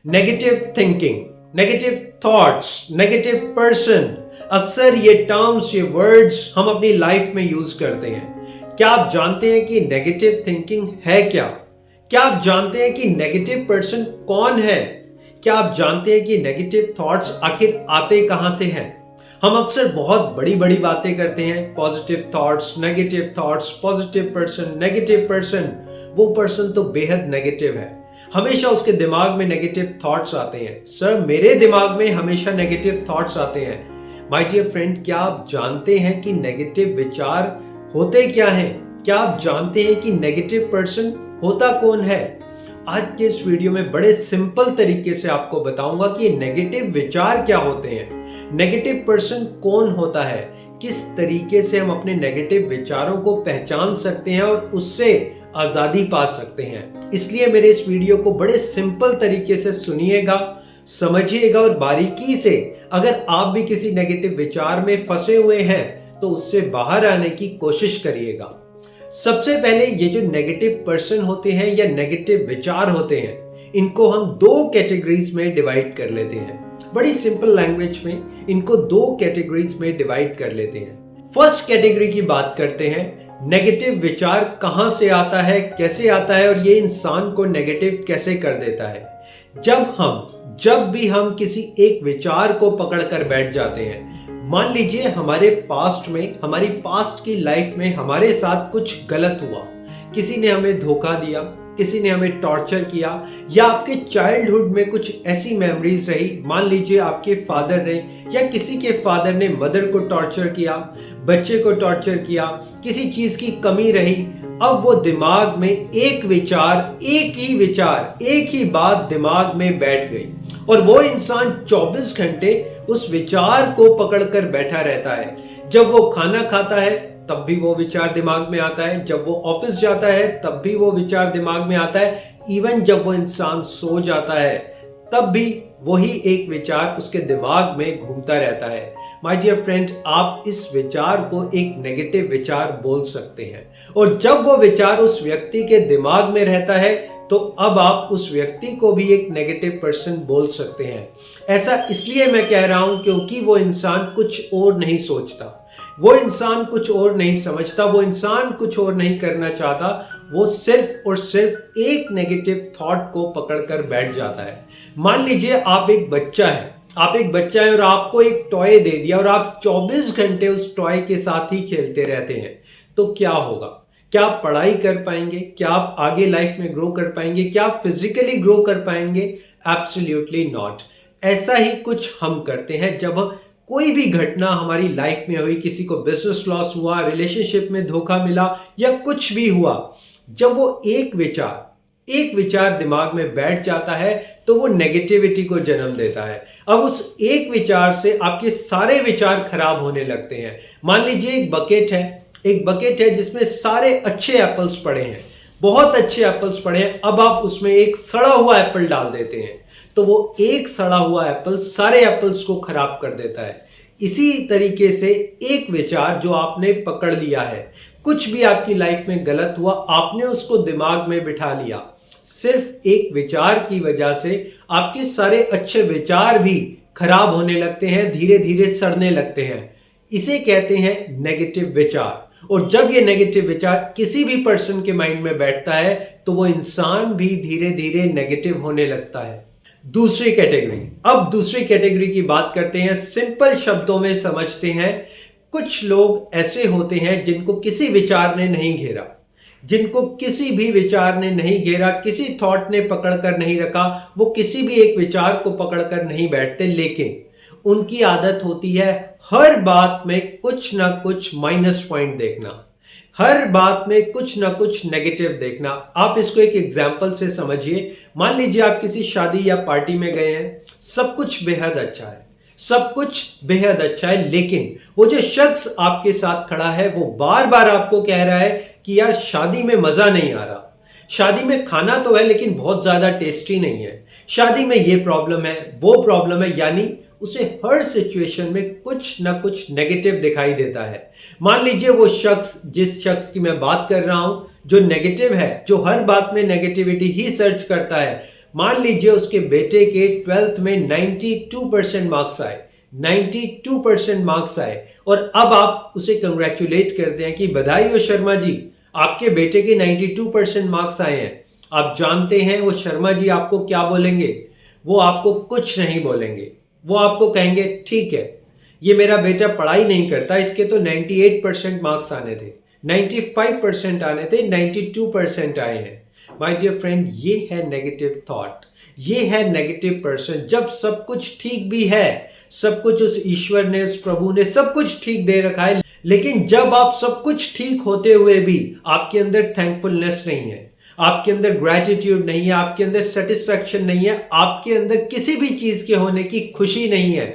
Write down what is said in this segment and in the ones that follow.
Negative thinking, negative thoughts, negative person, अक्सर ये terms, ये वर्ड्स हम अपनी लाइफ में यूज करते हैं। क्या आप जानते हैं कि नेगेटिव थिंकिंग है क्या? क्या आप जानते हैं कि नेगेटिव पर्सन कौन है? क्या आप जानते हैं कि नेगेटिव थॉट्स आखिर आते कहां से हैं? हम अक्सर बहुत बड़ी बड़ी बातें करते हैं, positive thoughts, negative thoughts, positive person, negative person. वो पर्सन तो बेहद नेगेटिव है, हमेशा उसके दिमाग में नेगेटिव थॉट्स आते हैं। सर, मेरे दिमाग में हमेशा नेगेटिव थॉट्स आते हैं। माय डियर फ्रेंड, क्या आप जानते हैं कि नेगेटिव विचार होते क्या हैं? क्या आप जानते हैं कि नेगेटिव पर्सन होता कौन है? आज के इस वीडियो में बड़े सिंपल तरीके से आपको बताऊंगा कि नेगेटिव विचार क्या होते हैं, नेगेटिव पर्सन कौन होता है, किस तरीके से हम अपने नेगेटिव विचारों को पहचान सकते हैं और उससे आजादी पा सकते हैं। इसलिए मेरे इस वीडियो को बड़े सिंपल तरीके से सुनिएगा, समझिएगा और बारीकी से अगर आप भी किसी नेगेटिव विचार में फंसे हुए हैं तो उससे बाहर आने की कोशिश करिएगा। सबसे पहले ये जो नेगेटिव पर्सन होते हैं या नेगेटिव विचार होते हैं, इनको हम दो कैटेगरीज में डिवाइड कर लेते हैं। बड़ी सिंपल लैंग्वेज में इनको दो कैटेगरीज में डिवाइड कर लेते हैं। फर्स्ट कैटेगरी की बात करते हैं, नेगेटिव विचार कहां से आता है, कैसे आता है और ये इंसान को नेगेटिव कैसे कर देता है। जब भी हम किसी एक विचार को पकड़कर बैठ जाते हैं, मान लीजिए हमारे पास्ट में, हमारी पास्ट की लाइफ में हमारे साथ कुछ गलत हुआ, किसी ने हमें धोखा दिया, किसी ने हमें टॉर्चर किया, या आपके चाइल्डहुड में कुछ ऐसी मेमोरीज रही, मान लीजिए आपके फादर ने या किसी के फादर ने मदर को टॉर्चर किया, बच्चे को टॉर्चर किया, किसी चीज की कमी रही। अब वो दिमाग में एक विचार, एक ही बात दिमाग में बैठ गई और वो इंसान 24 घंटे उस विचार को पकड़कर बैठा रहता है। जब वो खाना खाता है तब भी वो विचार दिमाग में आता है, जब वो ऑफिस जाता है तब भी वो विचार दिमाग में आता है, इवन जब वो इंसान सो जाता है तब भी वही एक विचार उसके दिमाग में घूमता रहता है। माय डियर फ्रेंड, आप इस विचार को एक नेगेटिव विचार बोल सकते हैं और जब वो विचार उस व्यक्ति के दिमाग में रहता है तो अब आप उस व्यक्ति को भी एक नेगेटिव पर्सन बोल सकते हैं। ऐसा इसलिए मैं कह रहा हूं क्योंकि वो इंसान कुछ और नहीं सोचता, वो इंसान कुछ और नहीं समझता, वो इंसान कुछ और नहीं करना चाहता, वो सिर्फ और सिर्फ एक नेगेटिव थॉट को पकड़कर बैठ जाता है। मान लीजिए आप एक बच्चा है और आपको एक टॉय दे दिया और आप 24 घंटे उस टॉय के साथ ही खेलते रहते हैं, तो क्या होगा? क्या आप पढ़ाई कर पाएंगे? क्या आप आगे लाइफ में ग्रो कर पाएंगे? क्या आप फिजिकली ग्रो कर पाएंगे? Absolutely not. ऐसा ही कुछ हम करते हैं जब कोई भी घटना हमारी लाइफ में हुई, किसी को बिजनेस लॉस हुआ, रिलेशनशिप में धोखा मिला या कुछ भी हुआ, जब वो एक विचार दिमाग में बैठ जाता है तो वो नेगेटिविटी को जन्म देता है। अब उस एक विचार से आपके सारे विचार खराब होने लगते हैं। मान लीजिए एक बकेट है जिसमें सारे अच्छे एप्पल्स पड़े हैं, बहुत अच्छे एप्पल्स पड़े हैं। अब आप उसमें एक सड़ा हुआ एप्पल डाल देते हैं तो वो एक सड़ा हुआ एप्पल सारे एप्पल्स को खराब कर देता है। इसी तरीके से एक विचार जो आपने पकड़ लिया है, कुछ भी आपकी लाइफ में गलत हुआ, आपने उसको दिमाग में बिठा लिया, सिर्फ एक विचार की वजह से आपके सारे अच्छे विचार भी खराब होने लगते हैं, धीरे धीरे सड़ने लगते हैं। इसे कहते हैं नेगेटिव विचार। और जब ये नेगेटिव विचार किसी भी पर्सन के माइंड में बैठता है तो वो इंसान भी धीरे धीरे नेगेटिव होने लगता है। दूसरी कैटेगरी की बात करते हैं, सिंपल शब्दों में समझते हैं। कुछ लोग ऐसे होते हैं जिनको किसी विचार ने नहीं घेरा, किसी थॉट ने पकड़कर नहीं रखा, वो किसी भी एक विचार को पकड़कर नहीं बैठते, लेकिन उनकी आदत होती है हर बात में कुछ ना कुछ माइनस पॉइंट देखना, हर बात में कुछ ना कुछ नेगेटिव देखना। आप इसको एक एग्जांपल से समझिए। मान लीजिए आप किसी शादी या पार्टी में गए हैं, सब कुछ बेहद अच्छा है, लेकिन वो जो शख्स आपके साथ खड़ा है वो बार बार आपको कह रहा है कि यार शादी में मजा नहीं आ रहा, शादी में खाना तो है लेकिन बहुत ज्यादा टेस्टी नहीं है, शादी में ये प्रॉब्लम है, वो प्रॉब्लम है। यानी उसे हर सिचुएशन में कुछ ना कुछ नेगेटिव दिखाई देता है। मान लीजिए वो शख्स, जिस शख्स की मैं बात कर रहा हूं, जो नेगेटिव है, जो हर बात में नेगेटिविटी ही सर्च करता है, मान लीजिए उसके बेटे के 12th में 92% मार्क्स आए, 92% मार्क्स आए, और अब आप उसे कंग्रेचुलेट करते हैं कि बधाई हो शर्मा जी, आपके बेटे के 92% मार्क्स आए हैं। आप जानते हैं वो शर्मा जी आपको क्या बोलेंगे? वो आपको कुछ नहीं बोलेंगे। वो आपको कहेंगे ठीक है, ये मेरा बेटा पढ़ाई नहीं करता, इसके तो 98% मार्क्स आने थे, 95% आने थे, 92% आए हैं। माय डियर फ्रेंड, ये है नेगेटिव थॉट, ये है नेगेटिव पर्सन। जब सब कुछ ठीक भी है, सब कुछ उस ईश्वर ने, उस प्रभु ने सब कुछ ठीक दे रखा है, लेकिन जब आप सब कुछ ठीक होते हुए भी आपके अंदर थैंकफुलनेस नहीं है, आपके अंदर ग्रैटिट्यूड नहीं है, आपके अंदर सेटिस्फैक्शन नहीं है, आपके अंदर किसी भी चीज के होने की खुशी नहीं है,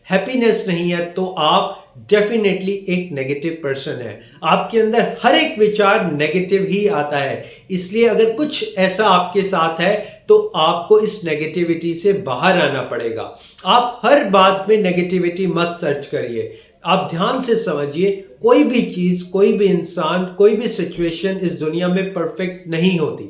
हैप्पीनेस नहीं है, तो आप डेफिनेटली एक नेगेटिव पर्सन है। आपके अंदर हर एक विचार नेगेटिव ही आता है। इसलिए अगर कुछ ऐसा आपके साथ है तो आपको इस नेगेटिविटी से बाहर आना पड़ेगा। आप हर बात में नेगेटिविटी मत सर्च करिए। आप ध्यान से समझिए, कोई भी चीज, कोई भी इंसान, कोई भी सिचुएशन इस दुनिया में परफेक्ट नहीं होती,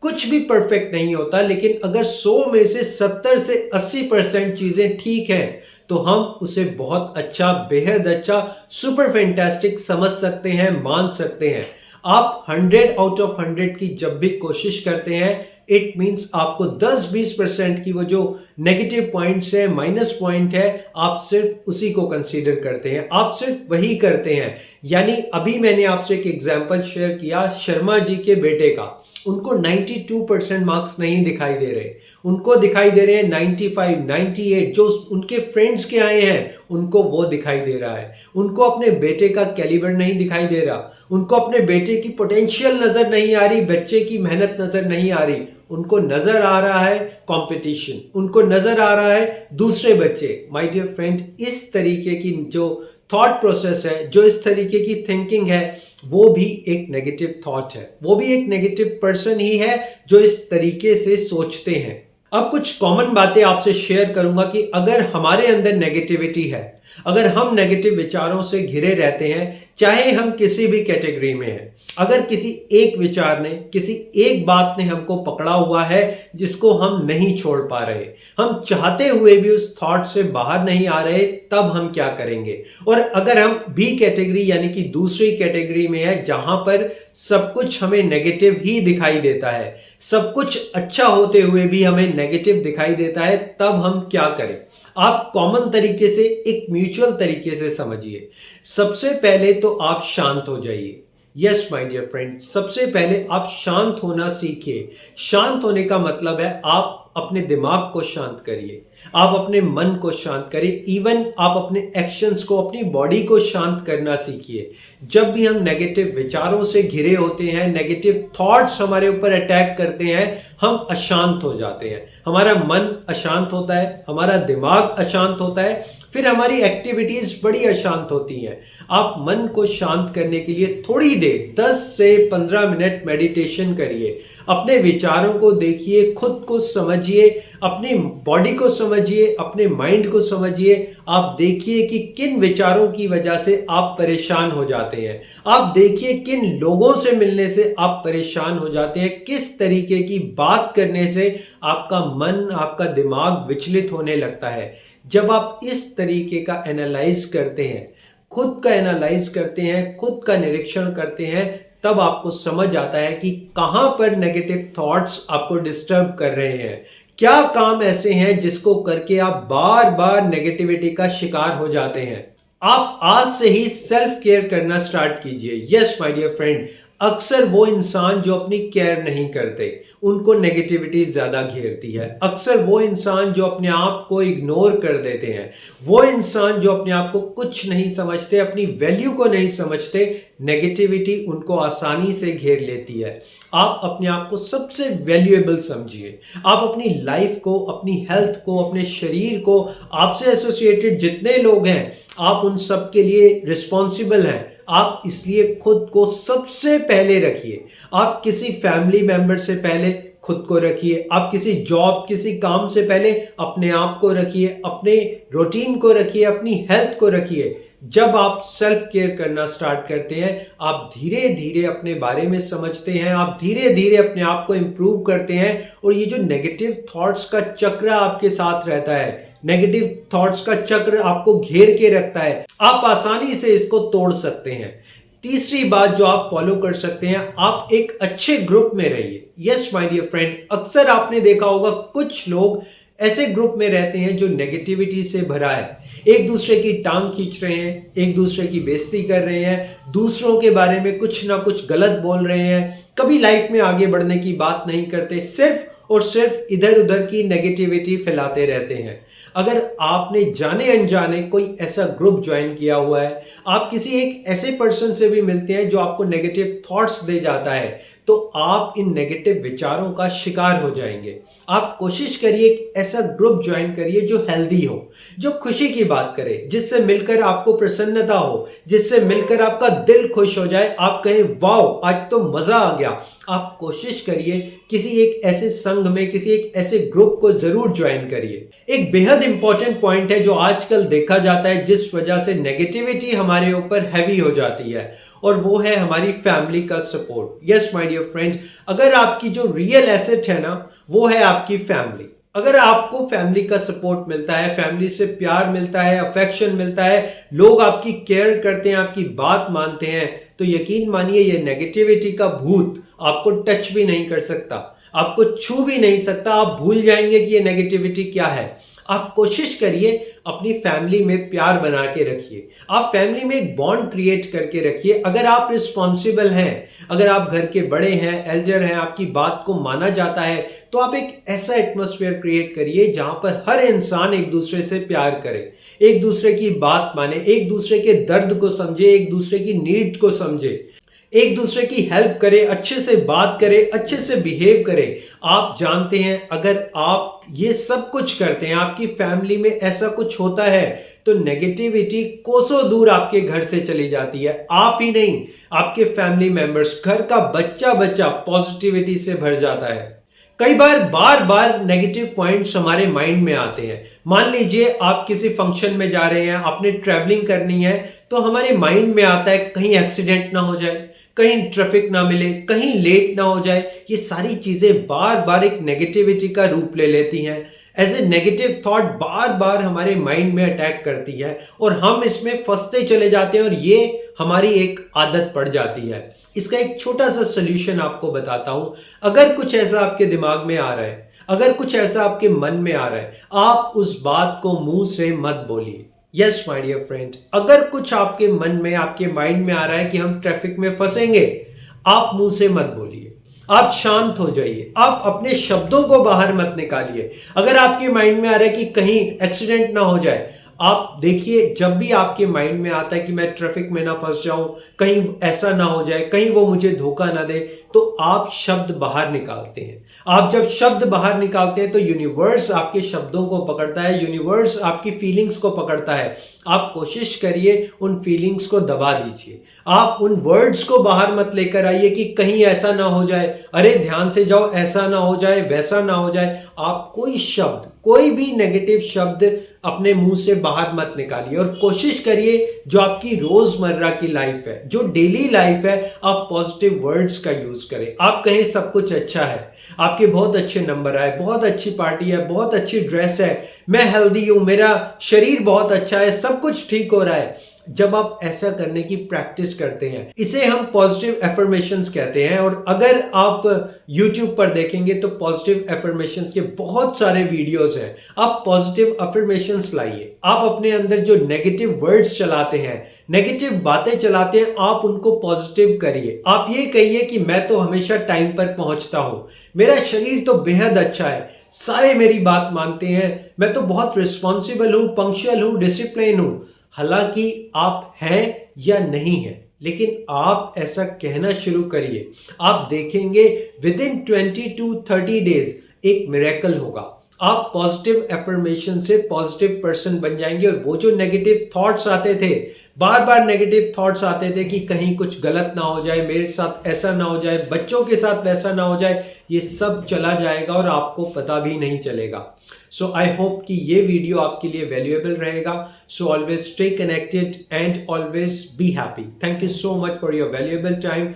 कुछ भी परफेक्ट नहीं होता। लेकिन अगर 100 में से 70 से 80% चीजें ठीक हैं तो हम उसे बहुत अच्छा, बेहद अच्छा, सुपर फैंटास्टिक समझ सकते हैं, मान सकते हैं। आप 100 आउट ऑफ 100 की जब भी कोशिश करते हैं, इट मीन्स आपको 10-20% की वो जो नेगेटिव पॉइंट्स है, माइनस पॉइंट है, आप सिर्फ उसी को कंसीडर करते हैं, आप सिर्फ वही करते हैं। यानी अभी मैंने आपसे एक एग्जांपल शेयर किया शर्मा जी के बेटे का। उनको 92% मार्क्स नहीं दिखाई दे रहे, उनको दिखाई दे रहे हैं 95, 98, जो उनके फ्रेंड्स के आए हैं उनको वो दिखाई दे रहा है। उनको अपने बेटे का कैलिबर नहीं दिखाई दे रहा, उनको अपने बेटे की पोटेंशियल नजर नहीं आ रही, बच्चे की मेहनत नजर नहीं आ रही। उनको नजर आ रहा है कंपटीशन, उनको नजर आ रहा है दूसरे बच्चे। माय डियर फ्रेंड, इस तरीके की जो थॉट प्रोसेस है, जो इस तरीके की थिंकिंग है, वो भी एक नेगेटिव थॉट है, वो भी एक नेगेटिव पर्सन ही है जो इस तरीके से सोचते हैं। अब कुछ कॉमन बातें आपसे शेयर करूंगा कि अगर हमारे अंदर नेगेटिविटी है, अगर हम नेगेटिव विचारों से घिरे रहते हैं, चाहे हम किसी भी कैटेगरी में हैं, अगर किसी एक विचार ने, किसी एक बात ने हमको पकड़ा हुआ है जिसको हम नहीं छोड़ पा रहे, हम चाहते हुए भी उस थॉट से बाहर नहीं आ रहे, तब हम क्या करेंगे? और अगर हम बी कैटेगरी यानी कि दूसरी कैटेगरी में है जहां पर सब कुछ हमें नेगेटिव ही दिखाई देता है, सब कुछ अच्छा होते हुए भी हमें नेगेटिव दिखाई देता है, तब हम क्या करें? आप कॉमन तरीके से, एक म्यूचुअल तरीके से समझिए। सबसे पहले तो आप शांत हो जाइए। यस माय डियर फ्रेंड, सबसे पहले आप शांत होना सीखिए। शांत होने का मतलब है आप अपने दिमाग को शांत करिए, आप अपने मन को शांत करिए, इवन आप अपने एक्शंस को, अपनी बॉडी को शांत करना सीखिए। जब भी हम नेगेटिव विचारों से घिरे होते हैं, नेगेटिव थॉट्स हमारे ऊपर अटैक करते हैं, हम अशांत हो जाते हैं, हमारा मन अशांत होता है, हमारा दिमाग अशांत होता है, फिर हमारी एक्टिविटीज बड़ी अशांत होती हैं। आप मन को शांत करने के लिए थोड़ी देर 10 से 15 मिनट मेडिटेशन करिए। अपने विचारों को देखिए, खुद को समझिए, अपनी बॉडी को समझिए, अपने माइंड को समझिए। आप देखिए कि किन विचारों की वजह से आप परेशान हो जाते हैं। आप देखिए किन लोगों से मिलने से आप परेशान हो जाते हैं, किस तरीके की बात करने से आपका मन, आपका दिमाग विचलित होने लगता है। जब आप इस तरीके का एनालाइज करते हैं, खुद का एनालाइज करते हैं, खुद का निरीक्षण करते हैं, तब आपको समझ आता है कि कहां पर नेगेटिव थॉट्स आपको डिस्टर्ब कर रहे हैं। क्या काम ऐसे हैं जिसको करके आप बार बार नेगेटिविटी का शिकार हो जाते हैं। आप आज से ही सेल्फ केयर करना स्टार्ट कीजिए। यस माय डियर फ्रेंड, अक्सर वो इंसान जो अपनी केयर नहीं करते, उनको नेगेटिविटी ज्यादा घेरती है। अक्सर वो इंसान जो अपने आप को इग्नोर कर देते हैं, वो इंसान जो अपने आप को कुछ नहीं समझते, अपनी वैल्यू को नहीं समझते, नेगेटिविटी उनको आसानी से घेर लेती है। आप अपने आप को सबसे वैल्यूएबल समझिए। आप अपनी लाइफ को, अपनी हेल्थ को, अपने शरीर को, आपसे एसोसिएटेड जितने लोग हैं, आप उन सब के लिए रिस्पॉन्सिबल हैं। आप इसलिए खुद को सबसे पहले रखिए। आप किसी फैमिली मेंबर से पहले खुद को रखिए, आप किसी जॉब, किसी काम से पहले अपने आप को रखिए, अपने रूटीन को रखिए, अपनी हेल्थ को रखिए। जब आप सेल्फ केयर करना स्टार्ट करते हैं, आप धीरे धीरे अपने बारे में समझते हैं, आप धीरे धीरे अपने आप को इंप्रूव करते हैं और ये जो नेगेटिव थॉट्स का चक्र आपके साथ रहता है, नेगेटिव थॉट्स का चक्र आपको घेर के रखता है, आप आसानी से इसको तोड़ सकते हैं। तीसरी बात जो आप फॉलो कर सकते हैं, आप एक अच्छे ग्रुप में रहिए। यस माय डियर फ्रेंड, अक्सर आपने देखा होगा कुछ लोग ऐसे ग्रुप में रहते हैं जो नेगेटिविटी से भरा है, एक दूसरे की टांग खींच रहे हैं, एक दूसरे की बेइज्जती कर रहे हैं, दूसरों के बारे में कुछ ना कुछ गलत बोल रहे हैं, कभी लाइफ में आगे बढ़ने की बात नहीं करते, सिर्फ और सिर्फ इधर उधर की नेगेटिविटी फैलाते रहते हैं। अगर आपने जाने अनजाने कोई ऐसा ग्रुप ज्वाइन किया हुआ है, आप किसी एक ऐसे पर्सन से भी मिलते हैं जो आपको नेगेटिव थॉट्स दे जाता है, तो आप इन नेगेटिव विचारों का शिकार हो जाएंगे। आप कोशिश करिए एक ऐसा ग्रुप ज्वाइन करिए जो हेल्दी हो, जो खुशी की बात करे, जिससे मिलकर आपको प्रसन्नता हो, जिससे मिलकर आपका दिल खुश हो जाए, आप कहें वाओ आज तो मजा आ गया। आप कोशिश करिए किसी एक ऐसे संघ में, किसी एक ऐसे ग्रुप को जरूर ज्वाइन करिए। एक बेहद इंपॉर्टेंट पॉइंट है जो आजकल देखा जाता है, जिस वजह से नेगेटिविटी हमारे ऊपर हैवी हो जाती है, और वो है हमारी फैमिली का support. Yes my dear friend, अगर आपकी जो रियल एसेट है ना, वो है आपकी फैमिली। अगर आपको फैमिली का सपोर्ट मिलता है, फैमिली से प्यार मिलता है, अफेक्शन मिलता है, लोग आपकी केयर करते हैं, आपकी बात मानते हैं, तो यकीन मानिए ये नेगेटिविटी का भूत आपको टच भी नहीं कर सकता, आपको छू भी नहीं सकता। आप भूल जाएंगे कि ये नेगेटिविटी क्या है। आप कोशिश करिए अपनी फैमिली में प्यार बना के रखिए, आप फैमिली में एक बॉन्ड क्रिएट करके रखिए। अगर आप रिस्पॉन्सिबल हैं, अगर आप घर के बड़े हैं, एल्डर हैं, आपकी बात को माना जाता है, तो आप एक ऐसा एटमॉस्फेयर क्रिएट करिए जहां पर हर इंसान एक दूसरे से प्यार करे, एक दूसरे की बात माने, एक दूसरे के दर्द को समझे, एक दूसरे की नीड को समझे, एक दूसरे की हेल्प करे, अच्छे से बात करे, अच्छे से बिहेव करे। आप जानते हैं अगर आप ये सब कुछ करते हैं, आपकी फैमिली में ऐसा कुछ होता है, तो नेगेटिविटी कोसों दूर आपके घर से चली जाती है। आप ही नहीं, आपके फैमिली मेंबर्स, घर का बच्चा बच्चा पॉजिटिविटी से भर जाता है। कई बार बार बार नेगेटिव पॉइंट्स हमारे माइंड में आते हैं। मान लीजिए आप किसी फंक्शन में जा रहे हैं, आपने ट्रैवलिंग करनी है, तो हमारे माइंड में आता है कहीं एक्सीडेंट ना हो जाए, कहीं ट्रैफिक ना मिले, कहीं लेट ना हो जाए। ये सारी चीजें बार बार एक नेगेटिविटी का रूप ले लेती हैं। एज ए नेगेटिव थॉट बार बार हमारे माइंड में अटैक करती है और हम इसमें फंसते चले जाते हैं और ये हमारी एक आदत पड़ जाती है। इसका एक छोटा सा सोल्यूशन आपको बताता हूं। अगर कुछ ऐसा आपके दिमाग में आ रहा है, अगर कुछ ऐसा आपके मन में आ रहा है, आप उस बात को मुंह से मत बोलिए। यस माय डियर फ्रेंड, अगर कुछ आपके मन में, आपके माइंड में आ रहा है कि हम ट्रैफिक में फंसेंगे, आप मुंह से मत बोलिए, आप शांत हो जाइए, आप अपने शब्दों को बाहर मत निकालिए। अगर आपके माइंड में आ रहा है कि कहीं एक्सीडेंट ना हो जाए, आप देखिए जब भी आपके माइंड में आता है कि मैं ट्रैफिक में ना फंस जाऊं, कहीं ऐसा ना हो जाए, कहीं वो मुझे धोखा ना दे, तो आप शब्द बाहर निकालते हैं। आप जब शब्द बाहर निकालते हैं तो यूनिवर्स आपके शब्दों को पकड़ता है, यूनिवर्स आपकी फीलिंग्स को पकड़ता है। आप कोशिश करिए उन फीलिंग्स को दबा दीजिए, आप उन वर्ड्स को बाहर मत लेकर आइए कि कहीं ऐसा ना हो जाए, अरे ध्यान से जाओ, ऐसा ना हो जाए, वैसा ना हो जाए। आप कोई शब्द, कोई भी नेगेटिव शब्द अपने मुंह से बाहर मत निकालिए और कोशिश करिए जो आपकी रोजमर्रा की लाइफ है, जो डेली लाइफ है, आप पॉजिटिव वर्ड्स का यूज करें। आप कहें सब कुछ अच्छा है, आपके बहुत अच्छे नंबर आए, बहुत अच्छी पार्टी है, बहुत अच्छी ड्रेस है, मैं हेल्दी हूं, मेरा शरीर बहुत अच्छा है, सब कुछ ठीक हो रहा है। जब आप ऐसा करने की प्रैक्टिस करते हैं, इसे हम पॉजिटिव एफर्मेशंस कहते हैं। और अगर आप YouTube पर देखेंगे तो पॉजिटिव एफर्मेशंस के बहुत सारे वीडियोस हैं। आप पॉजिटिव एफर्मेशंस लाइए, आप अपने अंदर जो नेगेटिव वर्ड्स चलाते हैं, नेगेटिव बातें चलाते हैं, आप उनको पॉजिटिव करिए। आप ये कहिए कि मैं तो हमेशा टाइम पर पहुंचता हूं, मेरा शरीर तो बेहद अच्छा है, सारे मेरी बात मानते हैं, मैं तो बहुत रिस्पॉन्सिबल हूं, पंक्चुअल हूं, डिसिप्लिन हूं। हालांकि आप हैं या नहीं हैं, लेकिन आप ऐसा कहना शुरू करिए। आप देखेंगे विद इन 20 to 30 डेज एक मिरेकल होगा। आप पॉजिटिव एफर्मेशन से पॉजिटिव पर्सन बन जाएंगे और वो जो नेगेटिव थॉट्स आते थे बार बार नेगेटिव थॉट्स आते थे कि कहीं कुछ गलत ना हो जाए, मेरे साथ ऐसा ना हो जाए, बच्चों के साथ वैसा ना हो जाए। ये सब चला जाएगा और आपको पता भी नहीं चलेगा। सो आई होप कि ये वीडियो आपके लिए वैल्यूएबल रहेगा। So always stay connected and always be happy. Thank you so much for your valuable time.